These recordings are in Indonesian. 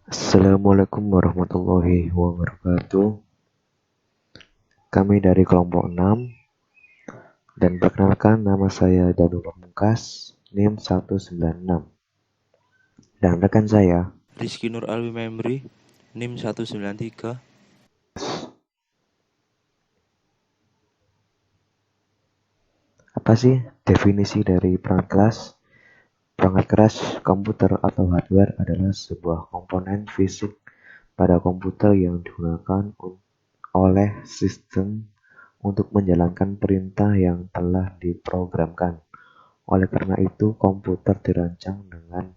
Assalamualaikum warahmatullahi wabarakatuh. Kami dari kelompok 6 dan perkenalkan nama saya Danu Pamungkas, NIM 196. Dan rekan saya, Rizky Nur Alwi Memri, NIM 193. apa sih definisi dari perangkat keras? Perangkat keras komputer atau hardware adalah sebuah komponen fisik pada komputer yang digunakan oleh sistem untuk menjalankan perintah yang telah diprogramkan. Oleh karena itu, komputer dirancang dengan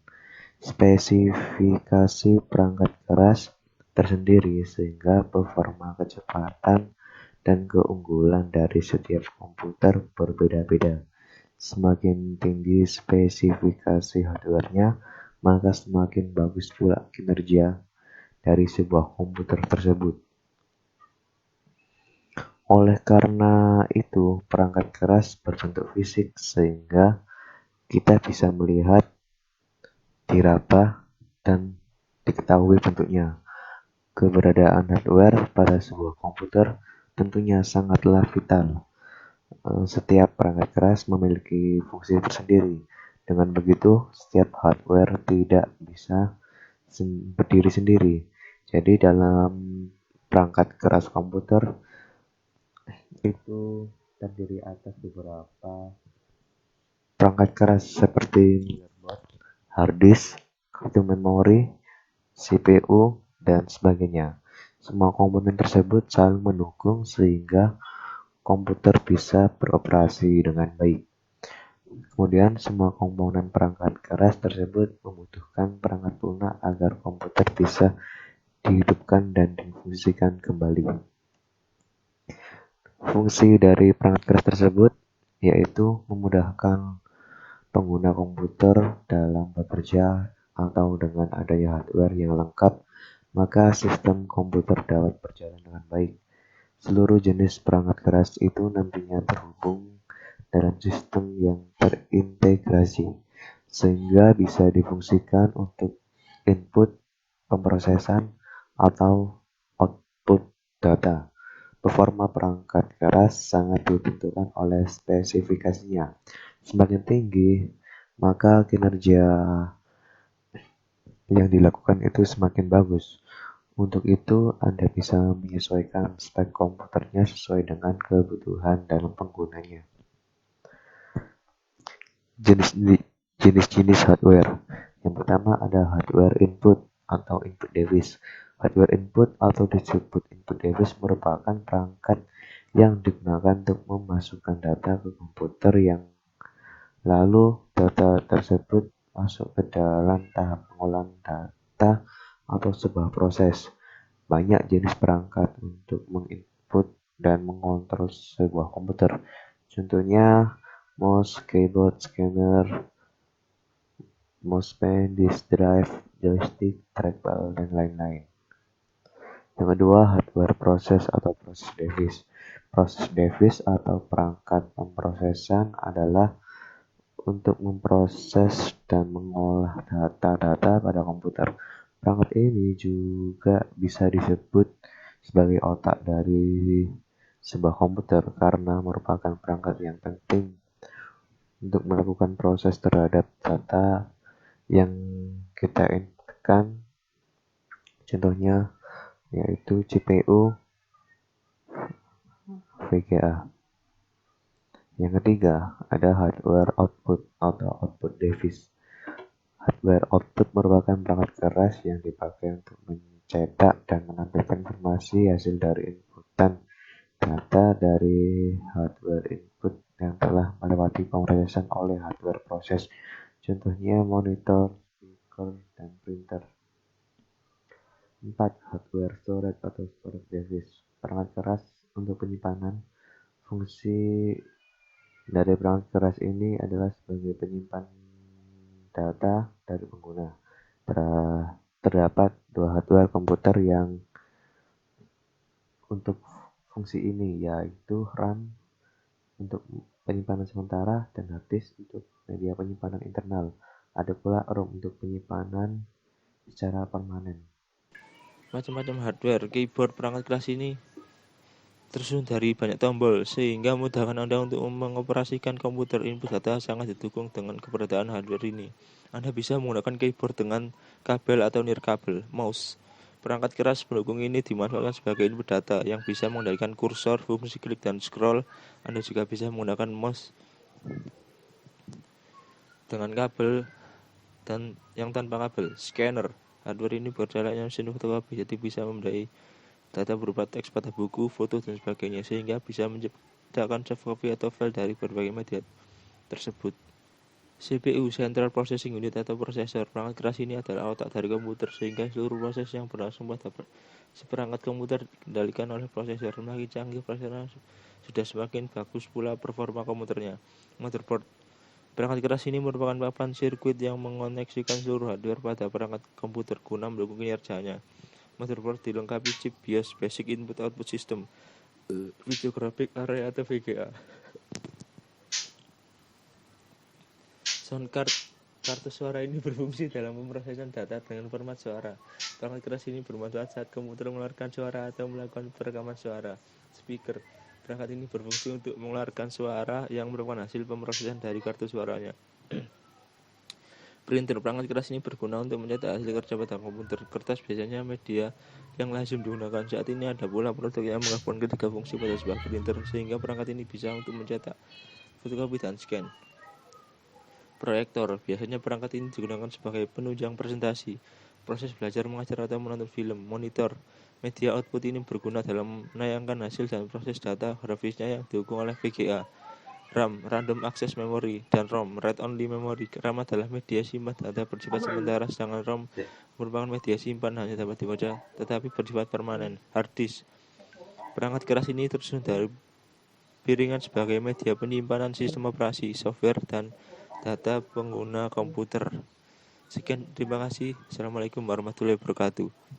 spesifikasi perangkat keras tersendiri sehingga performa, kecepatan, dan keunggulan dari setiap komputer berbeda-beda. Semakin tinggi spesifikasi hardware-nya, maka semakin bagus pula kinerja dari sebuah komputer tersebut. Oleh karena itu, perangkat keras berbentuk fisik sehingga kita bisa melihat, diraba, dan diketahui bentuknya. Keberadaan hardware pada sebuah komputer tentunya sangatlah vital. Setiap perangkat keras memiliki fungsi tersendiri. Dengan begitu, setiap hardware tidak bisa berdiri sendiri. Jadi dalam perangkat keras komputer itu terdiri atas beberapa perangkat keras seperti motherboard, hard disk, kartu memori, CPU, dan sebagainya. Semua komponen tersebut saling mendukung sehingga komputer bisa beroperasi dengan baik. Kemudian, semua komponen perangkat keras tersebut membutuhkan perangkat lunak agar komputer bisa dihidupkan dan difungsikan kembali. Fungsi dari perangkat keras tersebut yaitu memudahkan pengguna komputer dalam bekerja atau dengan adanya hardware yang lengkap, maka sistem komputer dapat berjalan dengan baik. Seluruh jenis perangkat keras itu nantinya terhubung dalam sistem yang terintegrasi, sehingga bisa difungsikan untuk input, pemrosesan, atau output data. Performa perangkat keras sangat ditentukan oleh spesifikasinya. Semakin tinggi, maka kinerja yang dilakukan itu semakin bagus. Untuk itu, Anda bisa menyesuaikan spek komputernya sesuai dengan kebutuhan dalam penggunanya. Jenis-jenis hardware. Yang pertama ada hardware input atau input device. Hardware input atau disebut input device merupakan perangkat yang digunakan untuk memasukkan data ke komputer yang lalu data tersebut masuk ke dalam tahap pengolahan data atau sebuah proses. Banyak jenis perangkat untuk menginput dan mengontrol sebuah komputer. Contohnya mouse, keyboard, scanner, mousepad, disk drive, joystick, trackball, dan lain-lain. Yang kedua, hardware proses atau proses device. Proses device atau perangkat pemrosesan adalah untuk memproses dan mengolah data-data pada komputer. Perangkat ini juga bisa disebut sebagai otak dari sebuah komputer karena merupakan perangkat yang penting untuk melakukan proses terhadap data yang kita inputkan. Contohnya yaitu CPU, VGA. Yang ketiga, ada hardware output atau output device. Hardware output merupakan perangkat keras yang dipakai untuk mencetak dan menampilkan informasi hasil dari inputan data dari hardware input yang telah melewati pemrosesan oleh hardware proses. Contohnya monitor, speaker, dan printer. 4. Hardware storage atau storage device. Perangkat keras untuk penyimpanan. Fungsi dari perangkat keras ini adalah sebagai penyimpan data dari pengguna. Terdapat dua hardware komputer yang untuk fungsi ini, yaitu RAM untuk penyimpanan sementara dan hard disk untuk media penyimpanan internal. Ada pula ROM untuk penyimpanan secara permanen. Macam-macam hardware. Keyboard perangkat keras ini tersusun dari banyak tombol sehingga memudahkan Anda untuk mengoperasikan komputer. Input data sangat didukung dengan keberadaan hardware ini. Anda bisa menggunakan keyboard dengan kabel atau nirkabel. Mouse perangkat keras pendukung ini dimanfaatkan sebagai input data yang bisa mengendalikan kursor, fungsi klik dan scroll. Anda juga bisa menggunakan mouse dengan kabel dan yang tanpa kabel. Scanner hardware ini berjalannya mesin fotokopi, jadi bisa memindai data berupa teks pada buku, foto, dan sebagainya, sehingga bisa menciptakan soft copy atau file dari berbagai media tersebut. CPU, Central Processing Unit atau prosesor. Perangkat keras ini adalah otak dari komputer, sehingga seluruh proses yang berlangsung pada seperangkat komputer dikendalikan oleh prosesor. Semakin canggih prosesor, sudah semakin bagus pula performa komputernya. Motherboard. Perangkat keras ini merupakan papan sirkuit yang mengoneksikan seluruh hardware pada perangkat komputer guna mendukung kinerjanya. Motherboard dilengkapi chip BIOS Basic Input Output System, Video Graphic Array atau VGA. Sound card kartu suara ini berfungsi dalam pemrosesan data dengan format suara. Perangkat keras ini bermanfaat saat komputer mengeluarkan suara atau melakukan perekaman suara. Speaker. Perangkat ini berfungsi untuk mengeluarkan suara yang merupakan hasil pemrosesan dari kartu suaranya. Printer. Perangkat keras ini berguna untuk mencetak hasil kerja pada komputer. Kertas biasanya media yang lazim digunakan. Saat ini ada pula produk yang menggabungkan ketiga fungsi pada sebuah printer, sehingga perangkat ini bisa untuk mencetak, fotokopi, dan scan. Proyektor. Biasanya perangkat ini digunakan sebagai penunjang presentasi, proses belajar mengajar atau menonton film. Monitor. Media output ini berguna dalam menayangkan hasil dan proses data grafisnya yang didukung oleh VGA. RAM, Random Access Memory, dan ROM, Read Only Memory. RAM adalah media simpan data bersifat sementara, sedangkan ROM merupakan media simpan hanya dapat dibaca tetapi bersifat permanen. Hard disk. Perangkat keras ini tersusun dari piringan sebagai media penyimpanan sistem operasi, software, dan data pengguna komputer. Sekian, terima kasih. Assalamualaikum warahmatullahi wabarakatuh.